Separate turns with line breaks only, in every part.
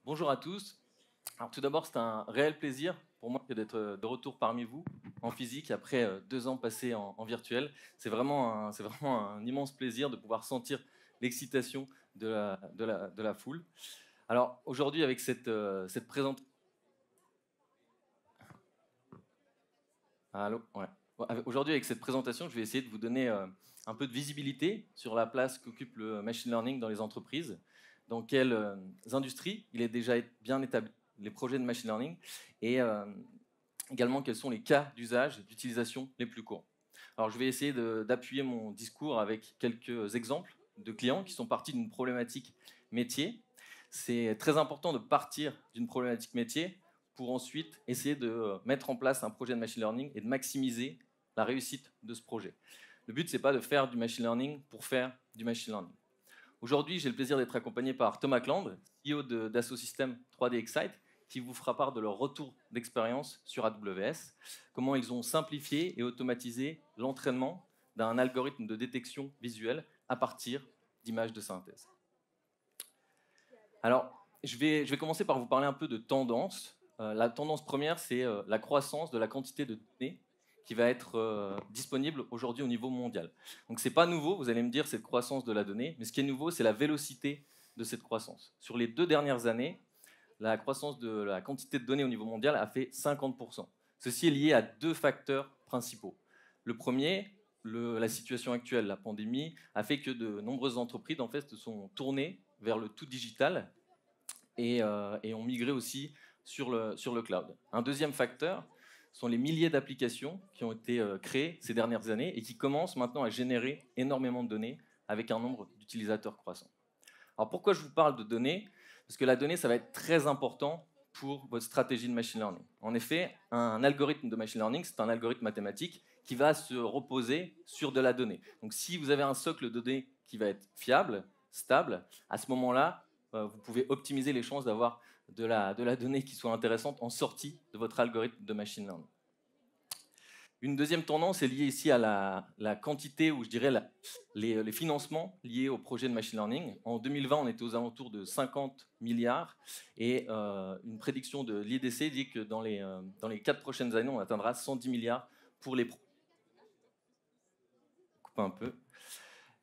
Bonjour à tous. Alors tout d'abord, c'est un réel plaisir pour moi d'être de retour parmi vous en physique après 2 ans passés en virtuel. C'est vraiment un immense plaisir de pouvoir sentir l'excitation de la foule. Alors aujourd'hui, avec cette présentation... Allô? Ouais. Bon, aujourd'hui, avec cette présentation, je vais essayer de vous donner un peu de visibilité sur la place qu'occupe le machine learning dans les entreprises, dans quelles industries il est déjà bien établi, les projets de machine learning, et également quels sont les cas d'usage, d'utilisation les plus courants. Alors, je vais essayer d'appuyer mon discours avec quelques exemples de clients qui sont partis d'une problématique métier. C'est très important de partir d'une problématique métier pour ensuite essayer de mettre en place un projet de machine learning et de maximiser la réussite de ce projet. Le but, ce n'est pas de faire du machine learning pour faire du machine learning. Aujourd'hui, j'ai le plaisir d'être accompagné par Thomas Kland, CEO d'Asso System 3D Excite, qui vous fera part de leur retour d'expérience sur AWS, comment ils ont simplifié et automatisé l'entraînement d'un algorithme de détection visuelle à partir d'images de synthèse. Alors, je vais commencer par vous parler un peu de tendance. La tendance première, c'est la croissance de la quantité de données qui va être disponible aujourd'hui au niveau mondial. Donc, ce n'est pas nouveau, vous allez me dire, cette croissance de la donnée, mais ce qui est nouveau, c'est la vélocité de cette croissance. Sur les 2 dernières années, la croissance de la quantité de données au niveau mondial a fait 50%. Ceci est lié à 2 facteurs principaux. Le premier, la situation actuelle, la pandémie, a fait que de nombreuses entreprises en fait, se sont tournées vers le tout digital et ont migré aussi sur le cloud. Un deuxième facteur sont les milliers d'applications qui ont été créées ces dernières années et qui commencent maintenant à générer énormément de données avec un nombre d'utilisateurs croissant. Alors pourquoi je vous parle de données? Parce que la donnée, ça va être très important pour votre stratégie de machine learning. En effet, un algorithme de machine learning, c'est un algorithme mathématique qui va se reposer sur de la donnée. Donc si vous avez un socle de données qui va être fiable, stable, à ce moment-là, vous pouvez optimiser les chances d'avoir de la donnée qui soit intéressante en sortie de votre algorithme de machine learning. Une deuxième tendance est liée ici à la quantité, ou je dirais les financements liés au projet de machine learning. En 2020, on était aux alentours de 50 milliards et une prédiction de l'IDC dit que dans les 4 prochaines années, on atteindra 110 milliards pour les... Coupe un peu.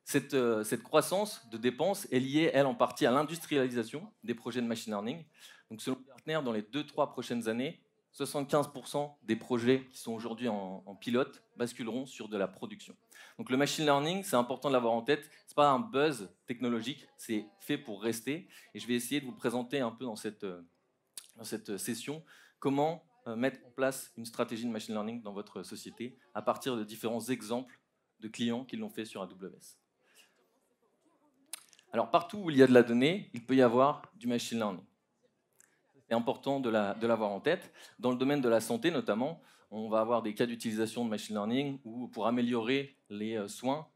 Cette croissance de dépenses est liée, elle, en partie à l'industrialisation des projets de machine learning. Donc, selon Gartner, dans les 2-3 prochaines années, 75% des projets qui sont aujourd'hui en pilote basculeront sur de la production. Donc le machine learning, c'est important de l'avoir en tête. Ce n'est pas un buzz technologique, c'est fait pour rester. Et je vais essayer de vous présenter un peu dans cette session comment mettre en place une stratégie de machine learning dans votre société à partir de différents exemples de clients qui l'ont fait sur AWS. Alors partout où il y a de la donnée, il peut y avoir du machine learning. C'est important de l'avoir en tête. Dans le domaine de la santé notamment, on va avoir des cas d'utilisation de machine learning où pour améliorer les soins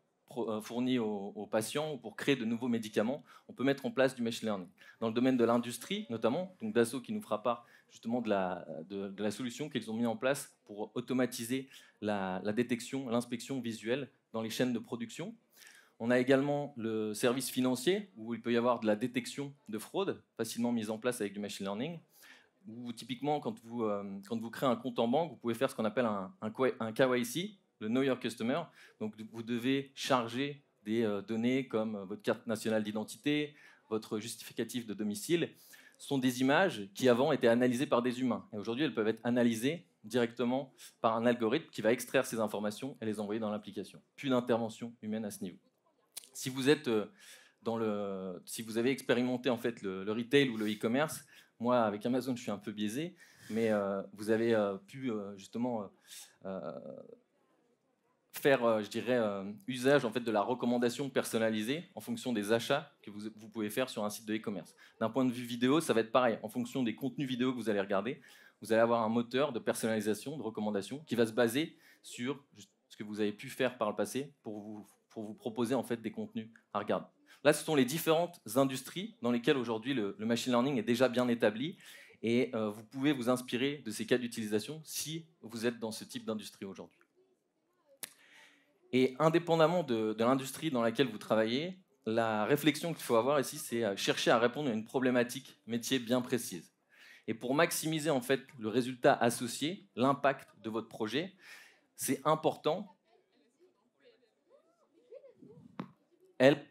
fournis aux patients ou pour créer de nouveaux médicaments, on peut mettre en place du machine learning. Dans le domaine de l'industrie notamment, donc Dassault qui nous fera part justement de la solution qu'ils ont mis en place pour automatiser la détection, l'inspection visuelle dans les chaînes de production. On a également le service financier, où il peut y avoir de la détection de fraude, facilement mise en place avec du machine learning. Où typiquement, quand vous créez un compte en banque, vous pouvez faire ce qu'on appelle un KYC, le Know Your Customer. Donc vous devez charger des données comme votre carte nationale d'identité, votre justificatif de domicile. Ce sont des images qui avant étaient analysées par des humains. Et aujourd'hui, elles peuvent être analysées directement par un algorithme qui va extraire ces informations et les envoyer dans l'application. Plus d'intervention humaine à ce niveau. Si vous êtes si vous avez expérimenté en fait le retail ou le e-commerce, moi avec Amazon je suis un peu biaisé, mais vous avez pu justement faire, je dirais, usage en fait de la recommandation personnalisée en fonction des achats que vous pouvez faire sur un site de e-commerce. D'un point de vue vidéo, ça va être pareil. En fonction des contenus vidéo que vous allez regarder, vous allez avoir un moteur de personnalisation, de recommandation, qui va se baser sur ce que vous avez pu faire par le passé pour vous proposer en fait des contenus à regarder. Là, ce sont les différentes industries dans lesquelles aujourd'hui le machine learning est déjà bien établi et vous pouvez vous inspirer de ces cas d'utilisation si vous êtes dans ce type d'industrie aujourd'hui. Et indépendamment de l'industrie dans laquelle vous travaillez, la réflexion qu'il faut avoir ici, c'est chercher à répondre à une problématique métier bien précise. Et pour maximiser en fait le résultat associé, l'impact de votre projet, c'est important, elle,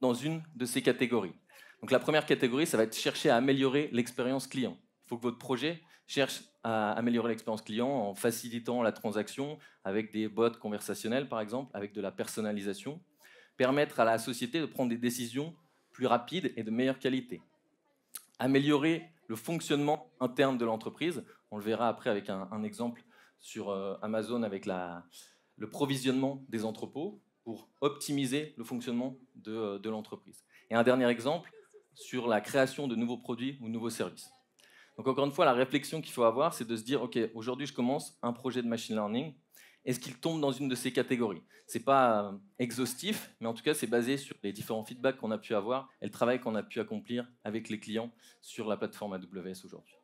dans une de ces catégories. Donc la première catégorie, ça va être chercher à améliorer l'expérience client. Il faut que votre projet cherche à améliorer l'expérience client en facilitant la transaction avec des bots conversationnels, par exemple, avec de la personnalisation, permettre à la société de prendre des décisions plus rapides et de meilleure qualité. Améliorer le fonctionnement interne de l'entreprise. On le verra après avec un exemple sur Amazon avec le provisionnement des entrepôts pour optimiser le fonctionnement de l'entreprise. Et un dernier exemple sur la création de nouveaux produits ou de nouveaux services. Donc encore une fois, la réflexion qu'il faut avoir, c'est de se dire, OK, aujourd'hui je commence un projet de machine learning. Est-ce qu'il tombe dans une de ces catégories? Ce n'est pas exhaustif, mais en tout cas, c'est basé sur les différents feedbacks qu'on a pu avoir et le travail qu'on a pu accomplir avec les clients sur la plateforme AWS aujourd'hui.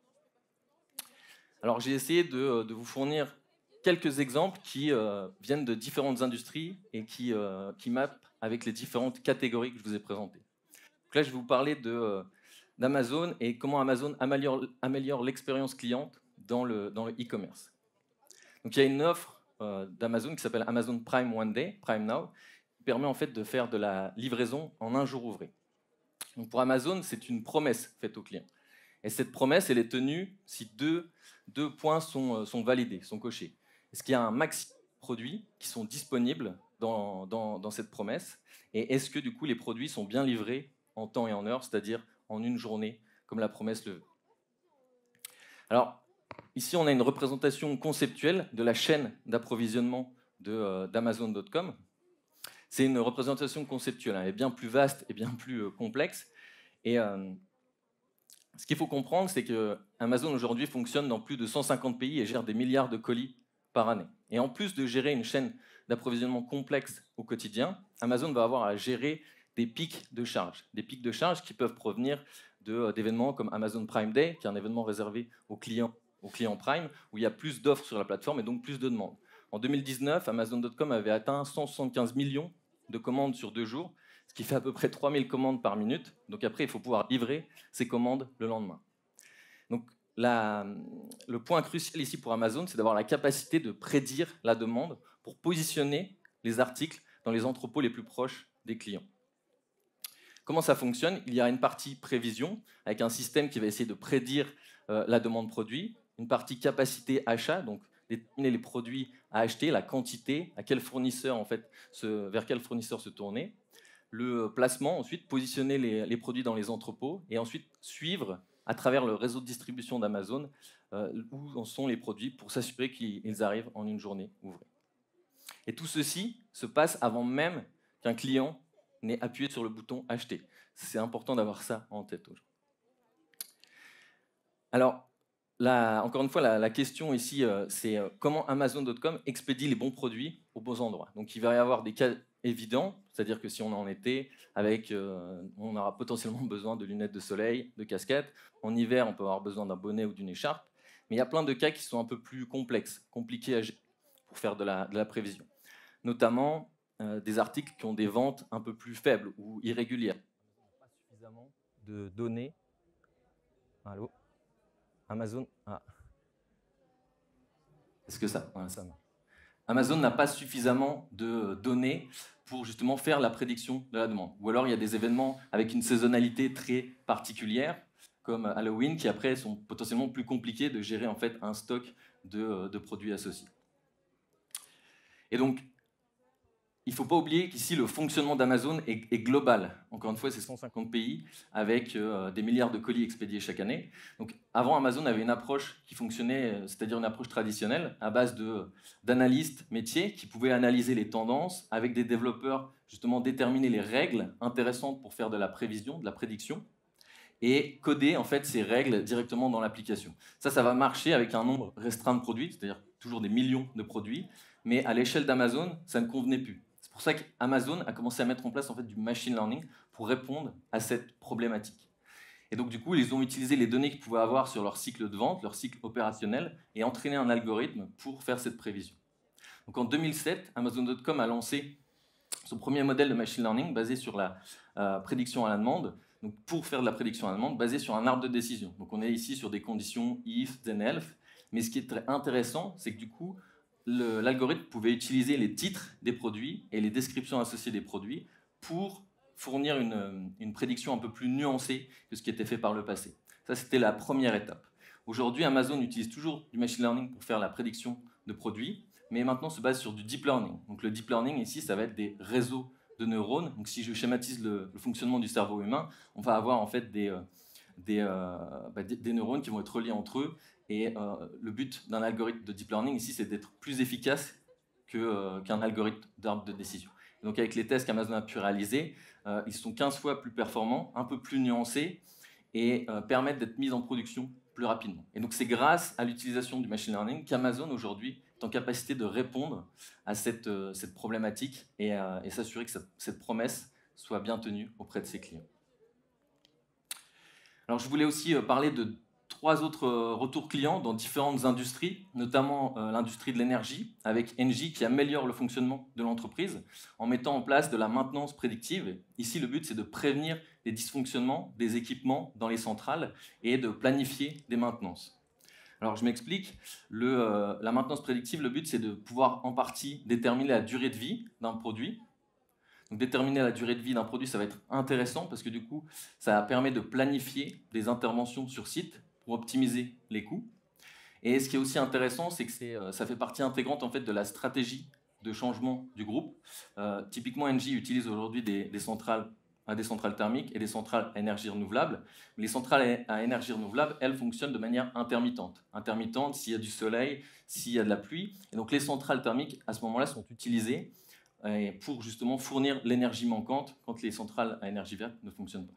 Alors, j'ai essayé de vous fournir quelques exemples qui viennent de différentes industries et qui mappent avec les différentes catégories que je vous ai présentées. Donc là, je vais vous parler d'Amazon et comment Amazon améliore l'expérience cliente dans le e-commerce. Donc, il y a une offre d'Amazon qui s'appelle Amazon Prime One Day, Prime Now, qui permet en fait de faire de la livraison en un jour ouvré. Donc pour Amazon, c'est une promesse faite au client. Et cette promesse, elle est tenue si deux points sont validés, sont cochés. Est-ce qu'il y a un maximum de produits qui sont disponibles dans cette promesse? Et est-ce que du coup les produits sont bien livrés en temps et en heure, c'est-à-dire en une journée, comme la promesse le veut? Alors, ici, on a une représentation conceptuelle de la chaîne d'approvisionnement d'Amazon.com. C'est une représentation conceptuelle, elle est bien plus vaste et bien plus complexe. Et ce qu'il faut comprendre, c'est que Amazon aujourd'hui fonctionne dans plus de 150 pays et gère des milliards de colis par année. Et en plus de gérer une chaîne d'approvisionnement complexe au quotidien, Amazon va avoir à gérer des pics de charge qui peuvent provenir d'événements comme Amazon Prime Day, qui est un événement réservé aux clients Prime, où il y a plus d'offres sur la plateforme et donc plus de demandes. En 2019, Amazon.com avait atteint 175 millions de commandes sur 2 jours, ce qui fait à peu près 3000 commandes par minute. Donc après, il faut pouvoir livrer ces commandes le lendemain. Donc le point crucial ici pour Amazon, c'est d'avoir la capacité de prédire la demande pour positionner les articles dans les entrepôts les plus proches des clients. Comment ça fonctionne? Il y a une partie prévision, avec un système qui va essayer de prédire la demande produit, une partie capacité achat, donc déterminer les produits à acheter, la quantité, à quel fournisseur en fait, vers quel fournisseur se tourner, le placement, ensuite positionner les produits dans les entrepôts et ensuite suivre à travers le réseau de distribution d'Amazon où en sont les produits pour s'assurer qu'ils arrivent en une journée ouvrée. Et tout ceci se passe avant même qu'un client n'ait appuyé sur le bouton acheter. C'est important d'avoir ça en tête aujourd'hui. Alors, encore une fois, la question ici, c'est comment Amazon.com expédie les bons produits aux bons endroits. Donc, il va y avoir des cas évidents, c'est-à-dire que si on est en été, on aura potentiellement besoin de lunettes de soleil, de casquettes. En hiver, on peut avoir besoin d'un bonnet ou d'une écharpe. Mais il y a plein de cas qui sont un peu plus complexes, compliqués à gérer pour faire de la prévision. Notamment des articles qui ont des ventes un peu plus faibles ou irrégulières. Pas suffisamment de données. Allô? Amazon. Ah. Est-ce que ça? Voilà, ça marche. Amazon n'a pas suffisamment de données pour justement faire la prédiction de la demande. Ou alors il y a des événements avec une saisonnalité très particulière, comme Halloween, qui après sont potentiellement plus compliqués de gérer en fait un stock de produits associés. Et donc, il ne faut pas oublier qu'ici, le fonctionnement d'Amazon est global. Encore une fois, c'est 150 pays avec des milliards de colis expédiés chaque année. Donc, avant, Amazon avait une approche qui fonctionnait, c'est-à-dire une approche traditionnelle, à base d'analystes métiers qui pouvaient analyser les tendances, avec des développeurs, justement, déterminer les règles intéressantes pour faire de la prévision, de la prédiction, et coder en fait ces règles directement dans l'application. Ça va marcher avec un nombre restreint de produits, c'est-à-dire toujours des millions de produits, mais à l'échelle d'Amazon, ça ne convenait plus. C'est pour ça qu'Amazon a commencé à mettre en place en fait, du machine learning pour répondre à cette problématique. Et donc du coup, ils ont utilisé les données qu'ils pouvaient avoir sur leur cycle de vente, leur cycle opérationnel, et entraîné un algorithme pour faire cette prévision. Donc en 2007, Amazon.com a lancé son premier modèle de machine learning basé sur la prédiction à la demande, donc pour faire de la prédiction à la demande, basé sur un arbre de décision. Donc on est ici sur des conditions if, then else, mais ce qui est très intéressant, c'est que du coup, l'algorithme pouvait utiliser les titres des produits et les descriptions associées des produits pour fournir une prédiction un peu plus nuancée que ce qui était fait par le passé. Ça, c'était la première étape. Aujourd'hui, Amazon utilise toujours du machine learning pour faire la prédiction de produits, mais maintenant se base sur du deep learning. Donc le deep learning, ici, ça va être des réseaux de neurones. Donc si je schématise le fonctionnement du cerveau humain, on va avoir en fait des neurones qui vont être reliés entre eux. Et le but d'un algorithme de deep learning, ici, c'est d'être plus efficace qu'un algorithme d'arbre de décision. Et donc avec les tests qu'Amazon a pu réaliser, ils sont 15 fois plus performants, un peu plus nuancés, et permettent d'être mis en production plus rapidement. Et donc c'est grâce à l'utilisation du machine learning qu'Amazon aujourd'hui est en capacité de répondre à cette problématique et s'assurer que cette promesse soit bien tenue auprès de ses clients. Alors je voulais aussi parler de 3 autres retours clients dans différentes industries, notamment l'industrie de l'énergie, avec Engie qui améliore le fonctionnement de l'entreprise en mettant en place de la maintenance prédictive. Ici, le but, c'est de prévenir les dysfonctionnements des équipements dans les centrales et de planifier des maintenances. Alors, je m'explique. La maintenance prédictive, le but, c'est de pouvoir en partie déterminer la durée de vie d'un produit. Donc, déterminer la durée de vie d'un produit, ça va être intéressant parce que du coup, ça permet de planifier des interventions sur site pour optimiser les coûts. Et ce qui est aussi intéressant, c'est que ça fait partie intégrante en fait, de la stratégie de changement du groupe. Typiquement, Engie utilise aujourd'hui des centrales thermiques et des centrales à énergie renouvelable. Mais les centrales à énergie renouvelable, elles fonctionnent de manière intermittente. Intermittente s'il y a du soleil, s'il y a de la pluie. Et donc les centrales thermiques, à ce moment-là, sont utilisées pour justement fournir l'énergie manquante quand les centrales à énergie verte ne fonctionnent pas.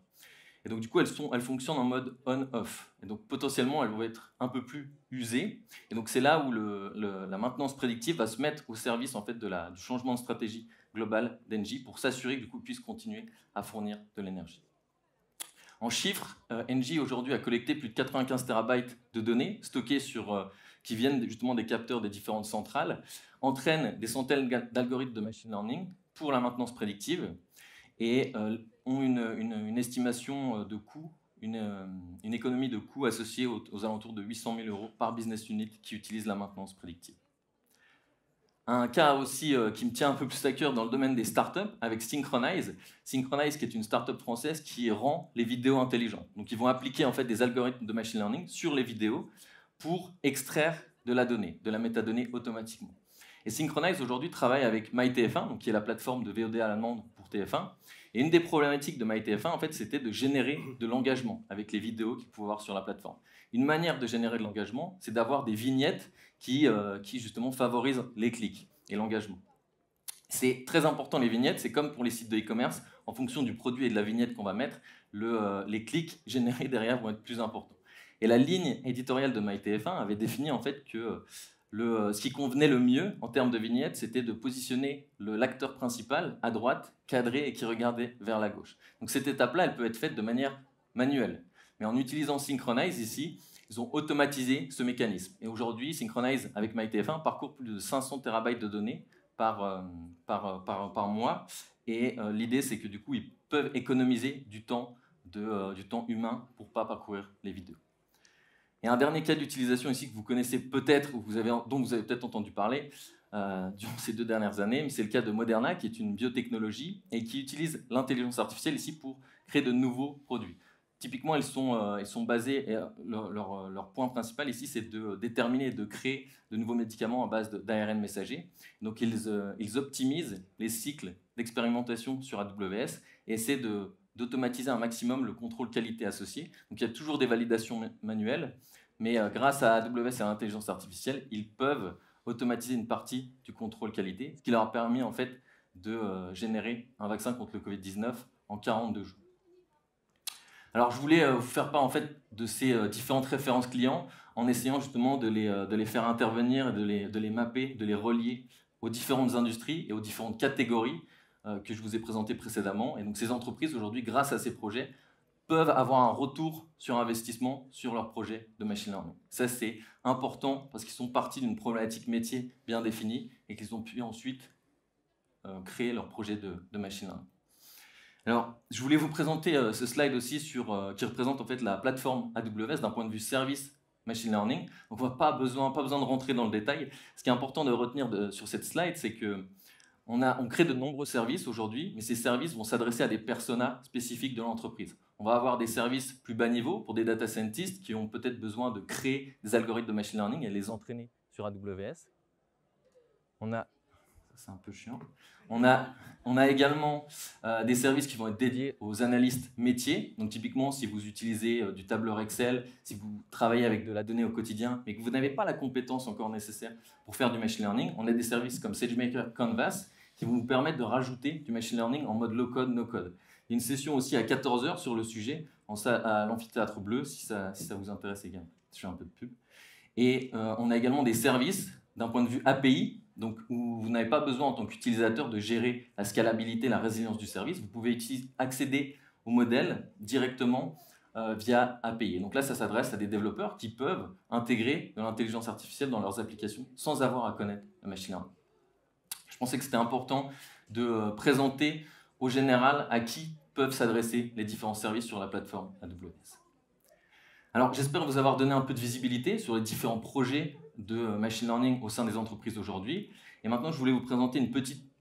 Et donc du coup, elles fonctionnent en mode on-off. Et donc potentiellement, elles vont être un peu plus usées. Et donc c'est là où la maintenance prédictive va se mettre au service en fait, du changement de stratégie globale d'Engie pour s'assurer que du coup, puisse continuer à fournir de l'énergie. En chiffres, Engie aujourd'hui a collecté plus de 95 terabytes de données stockées qui viennent justement des capteurs des différentes centrales, entraînent des centaines d'algorithmes de machine learning pour la maintenance prédictive et ont une estimation de coût, une économie de coût associée aux alentours de 800 000 € par business unit qui utilise la maintenance prédictive. Un cas aussi qui me tient un peu plus à cœur dans le domaine des startups avec Synchronize. Synchronize qui est une startup française qui rend les vidéos intelligentes. Donc ils vont appliquer en fait des algorithmes de machine learning sur les vidéos pour extraire de la donnée, de la métadonnée automatiquement. Et Synchronize aujourd'hui travaille avec MyTF1, donc qui est la plateforme de VOD à la demande pour TF1. Et une des problématiques de MyTF1 en fait, c'était de générer de l'engagement avec les vidéos qu'ils pouvaient voir sur la plateforme. Une manière de générer de l'engagement, c'est d'avoir des vignettes qui justement favorisent les clics et l'engagement. C'est très important les vignettes, c'est comme pour les sites de e-commerce, en fonction du produit et de la vignette qu'on va mettre, les clics générés derrière vont être plus importants. Et la ligne éditoriale de MyTF1 avait défini en fait que ce qui convenait le mieux en termes de vignettes, c'était de positionner l'acteur principal à droite, cadré et qui regardait vers la gauche. Donc cette étape-là, elle peut être faite de manière manuelle. Mais en utilisant Synchronize ici, ils ont automatisé ce mécanisme. Et aujourd'hui, Synchronize avec MyTF1 parcourt plus de 500 terabytes de données par mois. Et l'idée, c'est que du coup, ils peuvent économiser du temps humain pour ne pas parcourir les vidéos. Et un dernier cas d'utilisation ici que vous connaissez peut-être, ou dont vous avez peut-être entendu parler durant ces 2 dernières années, mais c'est le cas de Moderna, qui est une biotechnologie et qui utilise l'intelligence artificielle ici pour créer de nouveaux produits. Typiquement, ils sont basés, leur point principal ici, c'est de déterminer et de créer de nouveaux médicaments à base d'ARN messager. Donc, ils optimisent les cycles d'expérimentation sur AWS et essaient d'automatiser un maximum le contrôle qualité associé. Donc il y a toujours des validations manuelles, mais grâce à AWS et à l'intelligence artificielle, ils peuvent automatiser une partie du contrôle qualité, ce qui leur a permis en fait de générer un vaccin contre le Covid-19 en 42 jours. Alors je voulais vous faire part en fait de ces différentes références clients en essayant justement de les faire intervenir, de les mapper, de les relier aux différentes industries et aux différentes catégories que je vous ai présenté précédemment. Et donc ces entreprises aujourd'hui, grâce à ces projets, peuvent avoir un retour sur investissement sur leur projet de machine learning. Ça c'est important parce qu'ils sont partis d'une problématique métier bien définie et qu'ils ont pu ensuite créer leur projet de machine learning. Alors, je voulais vous présenter ce slide aussi qui représente en fait la plateforme AWS d'un point de vue service machine learning. Donc, on n'a pas besoin de rentrer dans le détail. Ce qui est important de retenir sur cette slide, c'est que on crée de nombreux services aujourd'hui, mais ces services vont s'adresser à des personas spécifiques de l'entreprise. On va avoir des services plus bas niveau pour des data scientists qui ont peut-être besoin de créer des algorithmes de machine learning et les entraîner sur AWS. C'est un peu chiant. On a également des services qui vont être dédiés aux analystes métiers. Donc typiquement, si vous utilisez du tableur Excel, si vous travaillez avec de la donnée au quotidien, mais que vous n'avez pas la compétence encore nécessaire pour faire du machine learning, on a des services comme SageMaker Canvas qui vont vous permettre de rajouter du machine learning en mode low-code, no-code. Il y a une session aussi à 14 h sur le sujet, à l'amphithéâtre bleu, si ça vous intéresse également. Je fais un peu de pub. Et on a également des services d'un point de vue API, donc où vous n'avez pas besoin en tant qu'utilisateur de gérer la scalabilité, la résilience du service. Vous pouvez accéder au modèle directement via API. Et donc là, ça s'adresse à des développeurs qui peuvent intégrer de l'intelligence artificielle dans leurs applications sans avoir à connaître le machine learning. Je pensais que c'était important de présenter au général à qui peuvent s'adresser les différents services sur la plateforme AWS. Alors, j'espère vous avoir donné un peu de visibilité sur les différents projets de machine learning au sein des entreprises aujourd'hui. Et maintenant, je voulais vous présenter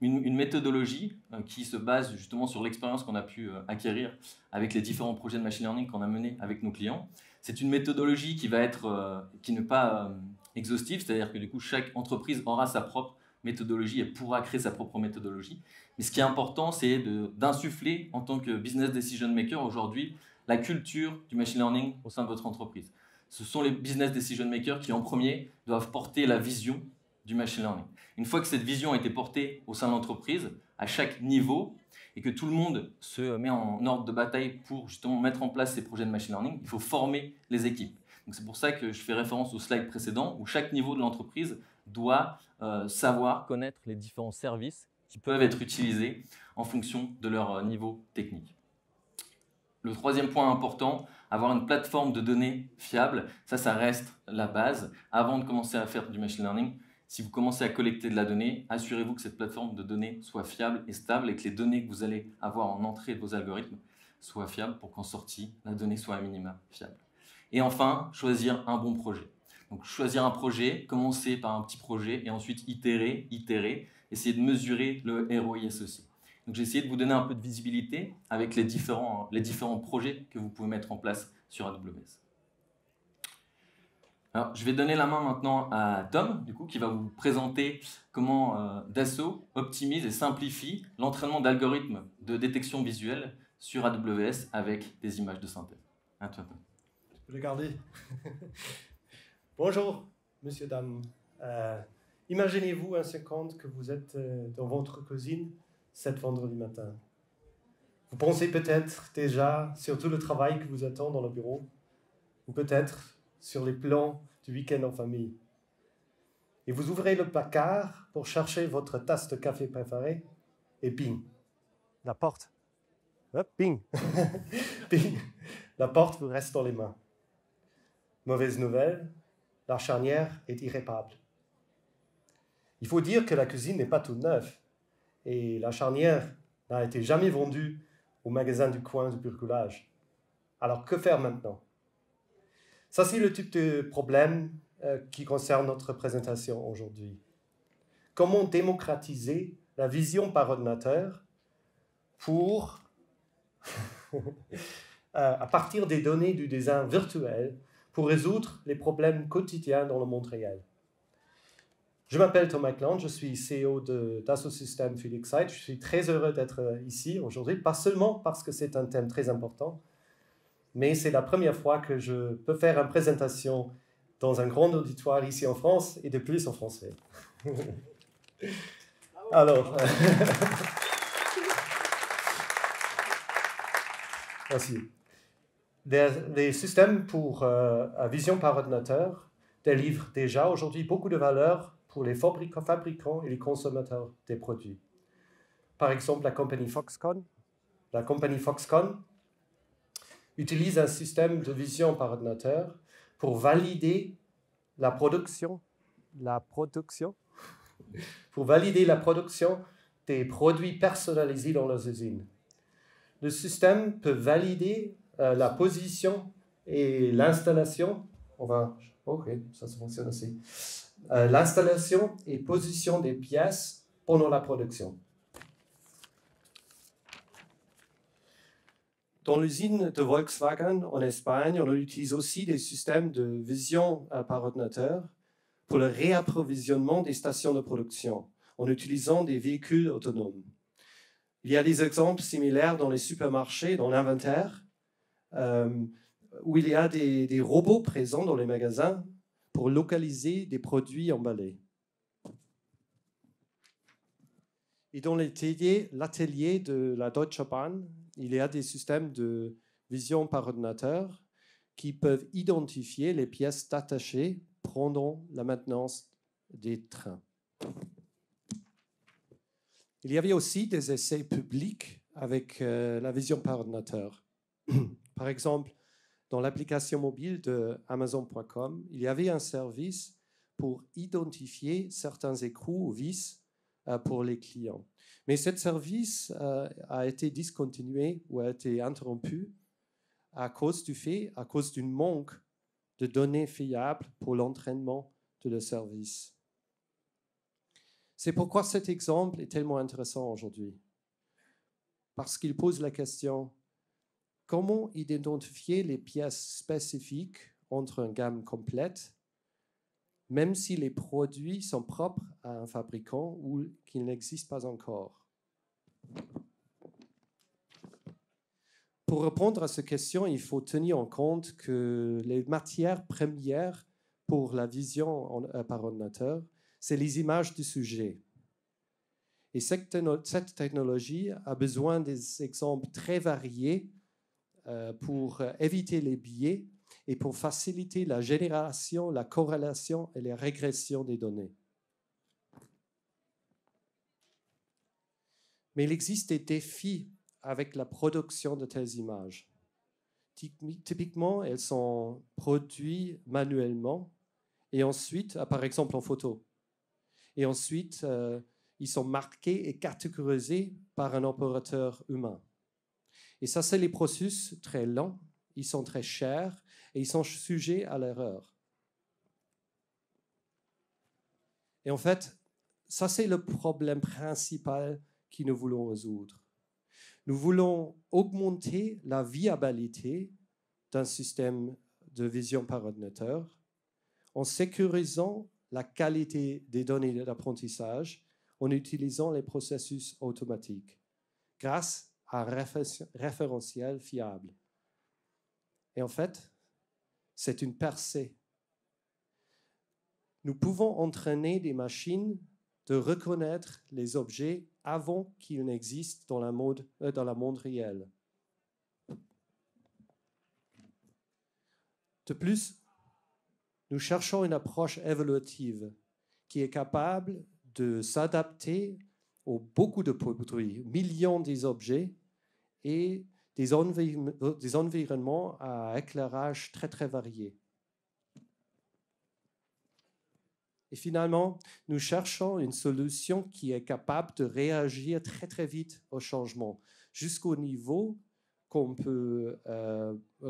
une méthodologie qui se base justement sur l'expérience qu'on a pu acquérir avec les différents projets de machine learning qu'on a menés avec nos clients. C'est une méthodologie qui n'est pas exhaustive, c'est-à-dire que du coup, chaque entreprise aura sa propre méthodologie et pourra créer sa propre méthodologie. Mais ce qui est important, c'est d'insuffler en tant que business decision maker aujourd'hui la culture du machine learning au sein de votre entreprise. Ce sont les business decision makers qui, en premier, doivent porter la vision du machine learning. Une fois que cette vision a été portée au sein de l'entreprise, à chaque niveau, et que tout le monde se met en ordre de bataille pour justement mettre en place ces projets de machine learning, il faut former les équipes. Donc c'est pour ça que je fais référence au slide précédent, où chaque niveau de l'entreprise doit savoir connaître les différents services qui peuvent être utilisés en fonction de leur niveau technique. Le troisième point important, avoir une plateforme de données fiable, ça reste la base. Avant de commencer à faire du machine learning, si vous commencez à collecter de la donnée, assurez-vous que cette plateforme de données soit fiable et stable et que les données que vous allez avoir en entrée de vos algorithmes soient fiables pour qu'en sortie, la donnée soit à minima fiable. Et enfin, choisir un bon projet. Donc choisir un projet, commencer par un petit projet et ensuite itérer, essayer de mesurer le ROI associé. Donc j'ai essayé de vous donner un peu de visibilité avec les différents projets que vous pouvez mettre en place sur AWS. Alors, je vais donner la main maintenant à Tom, du coup, qui va vous présenter comment Dassault optimise et simplifie l'entraînement d'algorithmes de détection visuelle sur AWS avec des images de synthèse. À toi, Tom.
Je peux le garder. Bonjour, monsieur, dame. Imaginez-vous un seconde que vous êtes dans votre cuisine cet vendredi matin. Vous pensez peut-être déjà sur tout le travail que vous attend dans le bureau, ou peut-être sur les plans du week-end en famille. Et vous ouvrez le placard pour chercher votre tasse de café préférée, et ping, la porte. Ping. Ping. La porte vous reste dans les mains. Mauvaise nouvelle, la charnière est irréparable. Il faut dire que la cuisine n'est pas toute neuve, et la charnière n'a été jamais vendue au magasin du coin du bricolage. Alors que faire maintenant? Ça, c'est le type de problème qui concerne notre présentation aujourd'hui. Comment démocratiser la vision par ordinateur pour, à partir des données du design virtuel, pour résoudre les problèmes quotidiens dans le monde réel. Je m'appelle Thomas Cland, je suis CEO de Dassault Systèmes Felixite. Je suis très heureux d'être ici aujourd'hui, pas seulement parce que c'est un thème très important, mais c'est la première fois que je peux faire une présentation dans un grand auditoire ici en France et de plus en français. Alors, merci. Les systèmes pour vision par ordinateur délivrent déjà aujourd'hui beaucoup de valeur pour les fabricants et les consommateurs des produits. Par exemple, la compagnie Foxconn utilise un système de vision par ordinateur pour valider la production des produits personnalisés dans leurs usines. Le système peut valider la position et l'installation. Ok, ça fonctionne aussi. L'installation et position des pièces pendant la production. Dans l'usine de Volkswagen en Espagne, on utilise aussi des systèmes de vision par ordinateur pour le réapprovisionnement des stations de production en utilisant des véhicules autonomes. Il y a des exemples similaires dans les supermarchés, dans l'inventaire, où il y a des robots présents dans les magasins pour localiser des produits emballés. Et dans l'atelier de la Deutsche Bahn, il y a des systèmes de vision par ordinateur qui peuvent identifier les pièces détachées pendant la maintenance des trains. Il y avait aussi des essais publics avec la vision par ordinateur. Par exemple, dans l'application mobile de Amazon.com, il y avait un service pour identifier certains écrous ou vis pour les clients. Mais ce service a été discontinué ou a été interrompu à cause d'un manque de données fiables pour l'entraînement de le service. C'est pourquoi cet exemple est tellement intéressant aujourd'hui. Parce qu'il pose la question, comment identifier les pièces spécifiques entre une gamme complète, même si les produits sont propres à un fabricant ou qu'ils n'existent pas encore? Pour répondre à cette question, il faut tenir en compte que les matières premières pour la vision par ordinateur, c'est les images du sujet. Et cette technologie a besoin des exemples très variés pour éviter les biais et pour faciliter la génération, la corrélation et la régression des données. Mais il existe des défis avec la production de telles images. Typiquement, elles sont produites manuellement et ensuite, par exemple en photo. Et ensuite, ils sont marqués et catégorisés par un opérateur humain. Et ça, c'est les processus très lents, ils sont très chers et ils sont sujets à l'erreur. Et en fait, ça, c'est le problème principal que nous voulons résoudre. Nous voulons augmenter la viabilité d'un système de vision par ordinateur en sécurisant la qualité des données d'apprentissage en utilisant les processus automatiques grâce à un référentiel fiable. Et en fait, c'est une percée. Nous pouvons entraîner des machines de reconnaître les objets avant qu'ils n'existent dans le monde réel. De plus, nous cherchons une approche évolutive qui est capable de s'adapter aux beaucoup de produits, millions d'objets et des environnements à éclairage très, très variés. Et finalement, nous cherchons une solution qui est capable de réagir très, très vite au changement, jusqu'au niveau qu'on peut,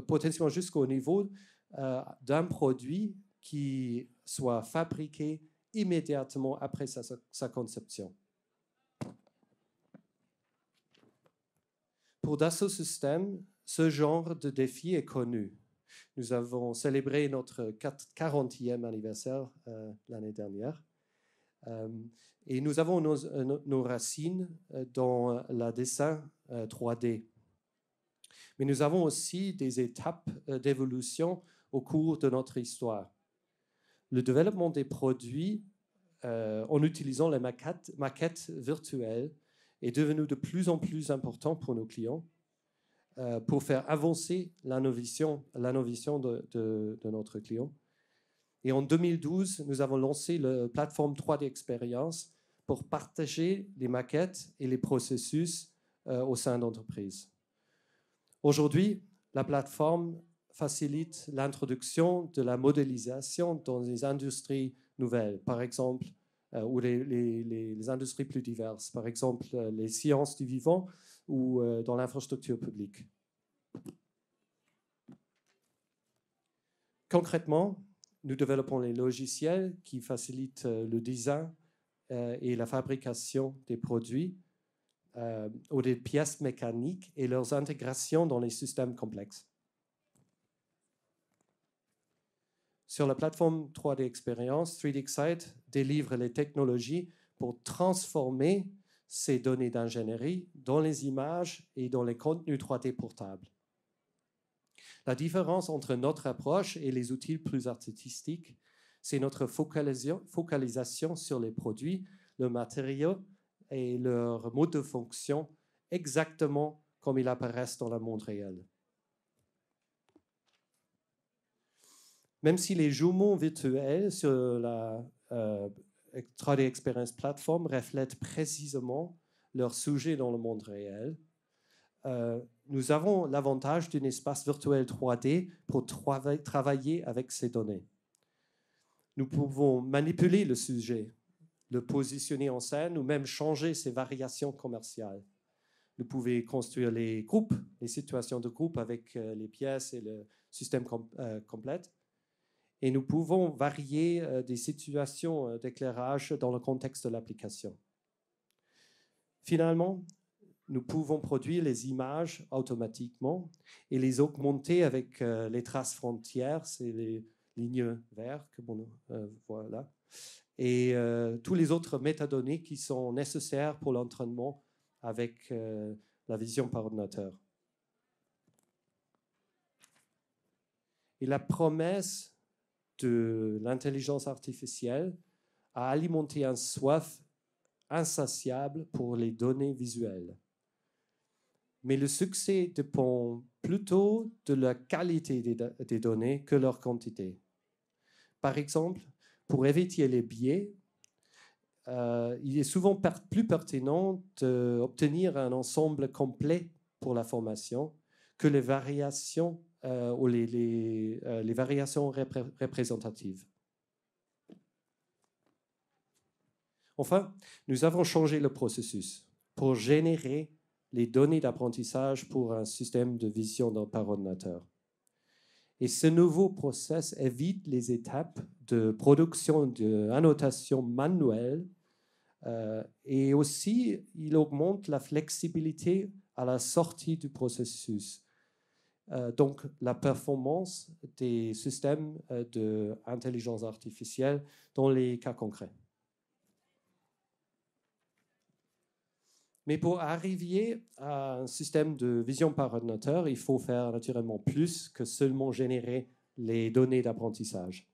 potentiellement jusqu'au niveau d'un produit qui soit fabriqué immédiatement après sa conception. Pour Dassault Systèmes, ce genre de défi est connu. Nous avons célébré notre 40e anniversaire l'année dernière. Et nous avons nos racines dans le dessin 3D. Mais nous avons aussi des étapes d'évolution au cours de notre histoire. Le développement des produits en utilisant les maquettes virtuelles est devenu de plus en plus important pour nos clients pour faire avancer l'innovation de notre client. Et en 2012, nous avons lancé la plateforme 3D Experience pour partager les maquettes et les processus au sein d'entreprises. Aujourd'hui, la plateforme facilite l'introduction de la modélisation dans les industries nouvelles, par exemple ou les industries plus diverses, par exemple les sciences du vivant ou dans l'infrastructure publique. Concrètement, nous développons les logiciels qui facilitent le design et la fabrication des produits ou des pièces mécaniques et leurs intégrations dans les systèmes complexes. Sur la plateforme 3D Experience, 3DEXCITE délivre les technologies pour transformer ces données d'ingénierie dans les images et dans les contenus 3D portables. La différence entre notre approche et les outils plus artistiques, c'est notre focalisation sur les produits, le matériau et leur mode de fonction exactement comme ils apparaissent dans le monde réel. Même si les jumeaux virtuels sur la 3D Experience Platform reflètent précisément leur sujet dans le monde réel, nous avons l'avantage d'un espace virtuel 3D pour travailler avec ces données. Nous pouvons manipuler le sujet, le positionner en scène ou même changer ses variations commerciales. Vous pouvez construire les groupes, les situations de groupe avec les pièces et le système complet. Et nous pouvons varier des situations d'éclairage dans le contexte de l'application. Finalement, nous pouvons produire les images automatiquement et les augmenter avec les traces frontières, c'est les lignes vertes que l'on voit là, et tous les autres métadonnées qui sont nécessaires pour l'entraînement avec la vision par ordinateur. Et la promesse de l'intelligence artificielle a alimenté un soif insatiable pour les données visuelles. Mais le succès dépend plutôt de la qualité des données que leur quantité. Par exemple, pour éviter les biais, il est souvent plus pertinent d'obtenir un ensemble complet pour la formation que les variations ou les variations représentatives. Enfin, nous avons changé le processus pour générer les données d'apprentissage pour un système de vision par ordinateur. Et ce nouveau process évite les étapes de production d'annotation manuelle et aussi il augmente la flexibilité à la sortie du processus. Donc la performance des systèmes d'intelligence artificielle dans les cas concrets. Mais pour arriver à un système de vision par ordinateur, il faut faire naturellement plus que seulement générer les données d'apprentissage.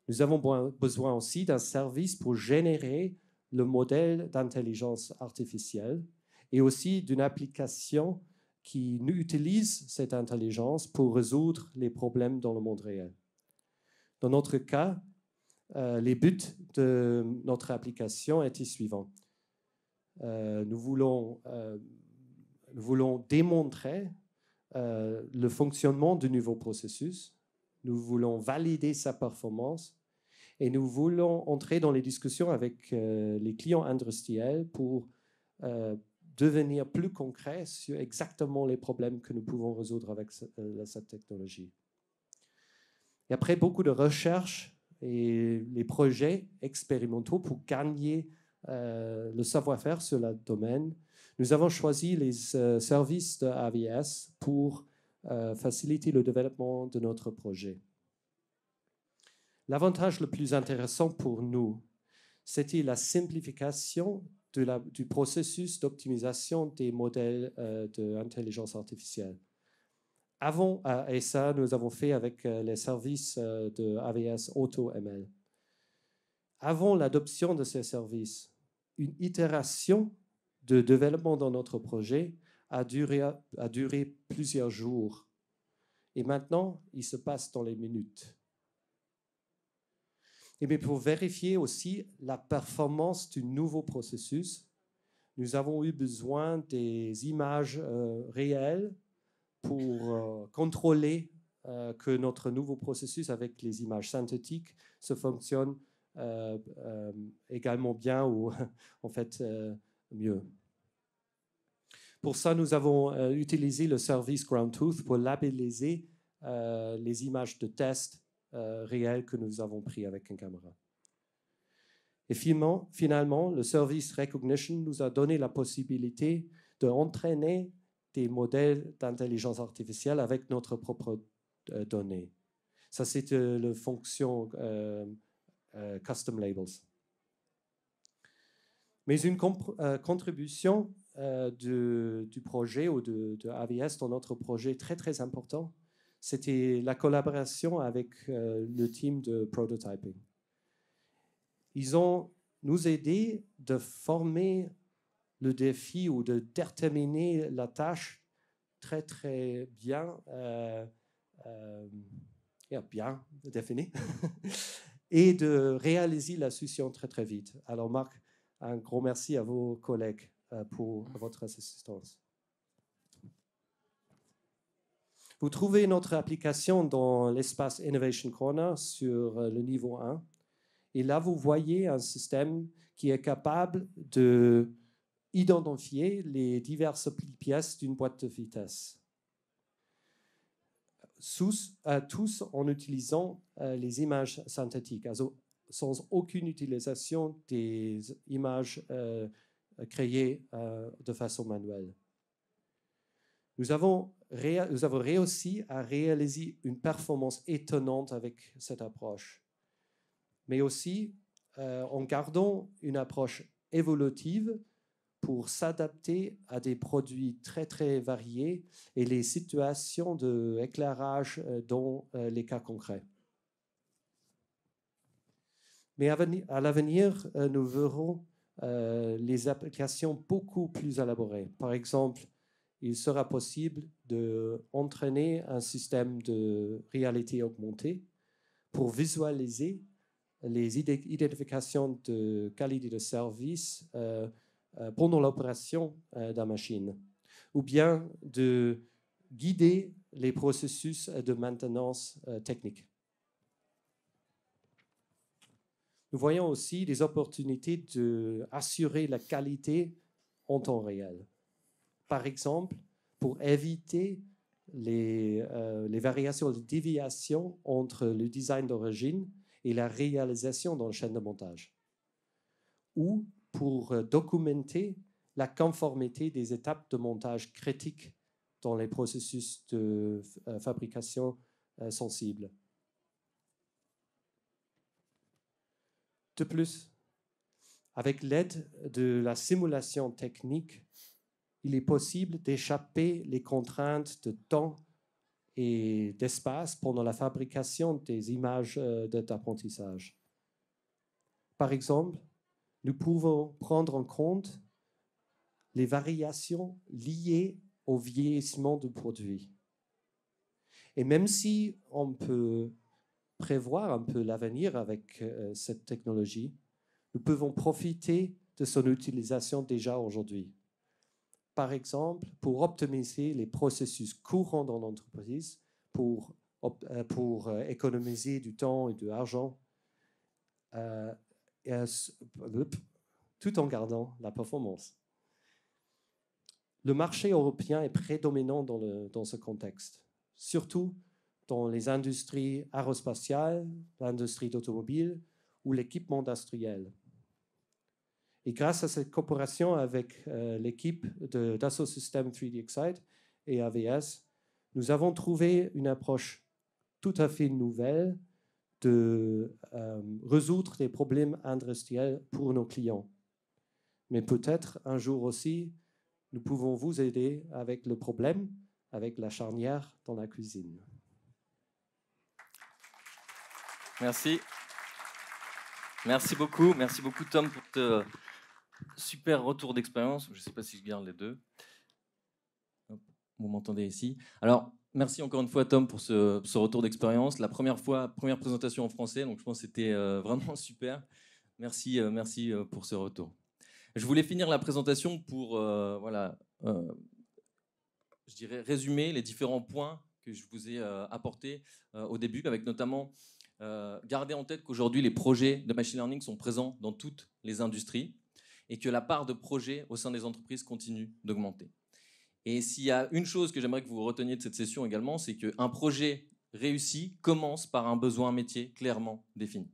Nous avons besoin aussi d'un service pour générer le modèle d'intelligence artificielle et aussi d'une application qui utilise cette intelligence pour résoudre les problèmes dans le monde réel. Dans notre cas, les buts de notre application étaient suivants. Nous voulons démontrer le fonctionnement du nouveau processus, nous voulons valider sa performance et nous voulons entrer dans les discussions avec les clients industriels pour devenir plus concrets sur exactement les problèmes que nous pouvons résoudre avec cette technologie. Et après beaucoup de recherches et les projets expérimentaux pour gagner le savoir-faire sur le domaine, nous avons choisi les services de AWS pour faciliter le développement de notre projet. L'avantage le plus intéressant pour nous, c'était la simplification du processus d'optimisation des modèles d'intelligence artificielle. Avant, et ça, nous avons fait avec les services de AWS AutoML. Avant l'adoption de ces services, une itération de développement dans notre projet a duré plusieurs jours. Et maintenant, il se passe dans les minutes. Et bien pour vérifier aussi la performance du nouveau processus, nous avons eu besoin des images réelles pour contrôler que notre nouveau processus avec les images synthétiques se fonctionne également bien ou en fait mieux. Pour ça, nous avons utilisé le service Ground Truth pour labelliser les images de test réelles que nous avons prises avec une caméra. Et finalement, le service Recognition nous a donné la possibilité d'entraîner des modèles d'intelligence artificielle avec notre propre données. Ça, c'est la fonction Custom Labels. Mais une contribution du projet ou de AVS dans notre projet très, très important, c'était la collaboration avec le team de prototyping. Ils ont nous aidé de former le défi ou de déterminer la tâche très, très bien, bien définie et de réaliser la solution très, très vite. Alors, Marc, un gros merci à vos collègues pour votre assistance. Vous trouvez notre application dans l'espace Innovation Corner sur le niveau 1. Et là, vous voyez un système qui est capable d'identifier les diverses pièces d'une boîte de vitesse. Tous en utilisant les images synthétiques, also sans aucune utilisation des images créées de façon manuelle. Nous avons réussi à réaliser une performance étonnante avec cette approche, mais aussi en gardant une approche évolutive pour s'adapter à des produits très, très variés et les situations d'éclairage dans les cas concrets. Mais à l'avenir, nous verrons les applications beaucoup plus élaborées. Par exemple, il sera possible d'entraîner un système de réalité augmentée pour visualiser les identifications de qualité de service pendant l'opération de la machine, ou bien de guider les processus de maintenance technique. Nous voyons aussi des opportunités d'assurer la qualité en temps réel. Par exemple, pour éviter les variations de déviation entre le design d'origine et la réalisation dans la chaîne de montage, ou pour documenter la conformité des étapes de montage critiques dans les processus de fabrication sensibles. De plus, avec l'aide de la simulation technique, il est possible d'échapper les contraintes de temps et d'espace pendant la fabrication des images d'apprentissage. Par exemple, nous pouvons prendre en compte les variations liées au vieillissement du produit. Et même si on peut prévoir un peu l'avenir avec cette technologie, nous pouvons profiter de son utilisation déjà aujourd'hui. Par exemple, pour optimiser les processus courants dans l'entreprise, pour économiser du temps et de l'argent, tout en gardant la performance. Le marché européen est prédominant dans ce contexte, surtout dans les industries aérospatiales, l'industrie d'automobile ou l'équipement industriel. Et grâce à cette coopération avec l'équipe de Dassault Systèmes 3D Excite et AVS, nous avons trouvé une approche tout à fait nouvelle de résoudre des problèmes industriels pour nos clients. Mais peut-être un jour aussi, nous pouvons vous aider avec le problème, avec la charnière dans la cuisine.
Merci. Merci beaucoup Tom pour ce super retour d'expérience. Je ne sais pas si je garde les deux. Vous m'entendez ici. Alors, merci encore une fois Tom pour ce retour d'expérience. La première présentation en français, donc je pense que c'était vraiment super. Merci pour ce retour. Je voulais finir la présentation pour je dirais résumer les différents points que je vous ai apportées au début, avec notamment garder en tête qu'aujourd'hui, les projets de machine learning sont présents dans toutes les industries et que la part de projets au sein des entreprises continue d'augmenter. Et s'il y a une chose que j'aimerais que vous reteniez de cette session également, c'est qu'un projet réussi commence par un besoin métier clairement défini.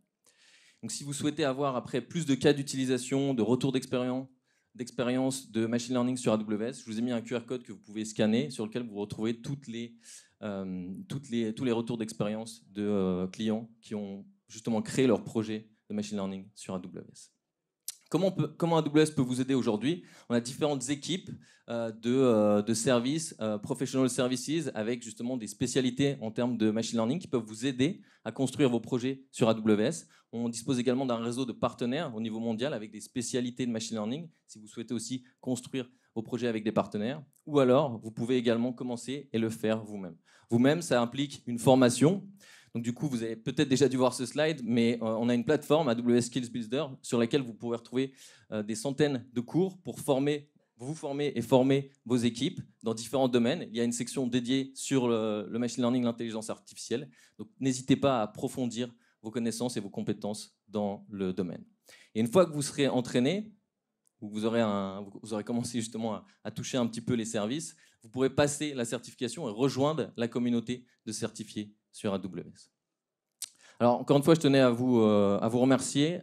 Donc si vous souhaitez avoir après plus de cas d'utilisation, de retour d'expérience de machine learning sur AWS, je vous ai mis un QR code que vous pouvez scanner sur lequel vous retrouvez tous les retours d'expérience de clients qui ont justement créé leur projet de machine learning sur AWS. Comment AWS peut vous aider aujourd'hui? On a différentes équipes de services, professional services, avec justement des spécialités en termes de machine learning qui peuvent vous aider à construire vos projets sur AWS. On dispose également d'un réseau de partenaires au niveau mondial avec des spécialités de machine learning, si vous souhaitez aussi construire vos projets avec des partenaires. Ou alors, vous pouvez également commencer et le faire vous-même. Vous-même, ça implique une formation. Donc du coup, vous avez peut-être déjà dû voir ce slide, mais on a une plateforme AWS Skills Builder sur laquelle vous pourrez retrouver des centaines de cours pour vous former et former vos équipes dans différents domaines. Il y a une section dédiée sur le machine learning, l'intelligence artificielle. Donc n'hésitez pas à approfondir vos connaissances et vos compétences dans le domaine. Et une fois que vous serez entraîné, vous aurez commencé justement à toucher un petit peu les services, vous pourrez passer la certification et rejoindre la communauté de certifiés sur AWS. Alors, encore une fois, je tenais à vous remercier,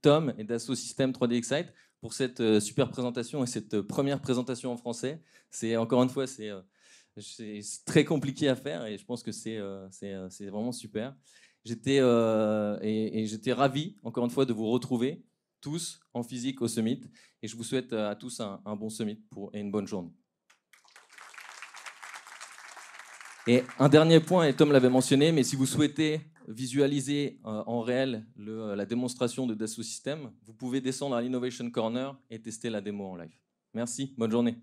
Tom et Dassault Systèmes 3D Excite pour cette super présentation et cette première présentation en français. Encore une fois, c'est très compliqué à faire et je pense que c'est vraiment super. J'étais ravi, encore une fois, de vous retrouver tous en physique au Summit et je vous souhaite à tous un bon Summit et une bonne journée. Et un dernier point, et Tom l'avait mentionné, mais si vous souhaitez visualiser en réel la démonstration de Dassault Systèmes, vous pouvez descendre à l'Innovation Corner et tester la démo en live. Merci, bonne journée.